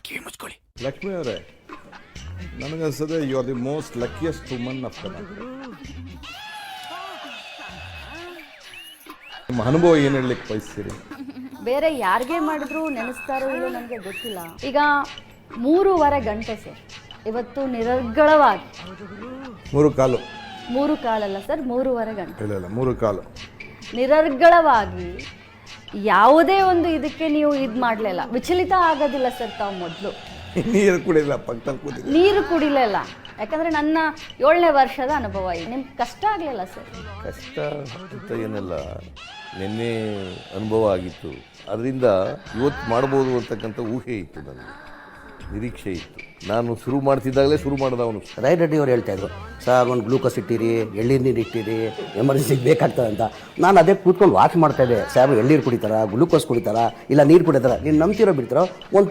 ಕಿವಿ ಮುಚ್ಕೊಳ್ಳಿ. ಲಕ್ಷ್ಮಿ ಅವರೇ, ನನಗನ್ಸದೆ you are the most luckiest woman of Karnataka. ನಿಮ್ಮ ಅನುಭವ ಏನು ಹೇಳಲಿಕ್ಕೆ ಬಯಸ್ತೀರಿ? ಬೇರೆ ಯಾರಿಗೆ ಮಾಡಿದ್ರು ನೆನೆಸ್ತಾರೋ ಇಲ್ಲೋ ನನಗೆ ಗೊತ್ತಿಲ್ಲ. ಈಗ 3.5 ಗಂಟೆ ಸರ್ ಇವತ್ತು ನಿರರ್ಗಳವಾಗಿ 3 ಕಾಲು 3 ಕಾಲಲ್ಲ ಸರ್ 3.5 ಗಂಟೆ ಇಲ್ಲ 3 ಕಾಲು ನಿರರ್ಗಳವಾಗಿ ಯಾವುದೇ ಒಂದು ಇದಕ್ಕೆ ನೀವು ಇದು ಮಾಡಲಿಲ್ಲ, ವಿಚಲಿತ ಆಗೋದಿಲ್ಲ ಸರ್. ತಾವು ಮೊದಲು ನೀರು ಕುಡಿಲ್ಲ, ಪಕ್ಕದಲ್ಲಿ ಕೂತಿದ್ದೆ. ನೀರು ಕುಡಿಲಿಲ್ಲ, ಯಾಕಂದರೆ ನನ್ನ 7ನೇ ವರ್ಷದ ಅನುಭವ ಇದೆ. ನಿಮ್ಗೆ ಕಷ್ಟ ಆಗಲಿಲ್ಲ ಸರ್? ಕಷ್ಟ ಅಂತ ಏನೆಲ್ಲ ನಿನ್ನೆ ಅನುಭವ ಆಗಿತ್ತು, ಅದರಿಂದ ಇವತ್ತು ಮಾಡ್ಬೋದು ಅಂತಕ್ಕಂಥ ಊಹೆ ಇತ್ತು, ನನಗೆ ನಿರೀಕ್ಷೆ ಇತ್ತು. ನಾನು ಶುರು ಮಾಡ್ತಿದ್ದಾಗಲೇ ಶುರು ಮಾಡಿದವನು. ರಾಯ್ ರೆಡ್ಡಿ ಅವ್ರು ಹೇಳ್ತಾಯಿದ್ರು, ಸರ್ ಒಂದು ಗ್ಲೂಕೋಸ್ ಇಟ್ಟಿರಿ, ಎಳ್ನೀರು ನೀರು ಇಟ್ಟಿರಿ, ಎಮರ್ಜೆನ್ಸಿಗೆ ಬೇಕಾಗ್ತದೆ ಅಂತ. ನಾನು ಅದೇ ಕೂತ್ಕೊಂಡು ವಾಚ್ ಮಾಡ್ತಾಯಿದ್ದೆ. ಸಾಹೇಬ್ ಎಳ್ನೀರು ಕುಡಿತಾರಾ, ಗ್ಲೂಕೋಸ್ ಕುಡಿತಾರಾ, ಇಲ್ಲ ನೀರು ಕುಡಿತಾರಾ? ನೀನು ನಂಬ್ತಿರೋ ಬಿಡ್ತಾರೋ ಒಂದು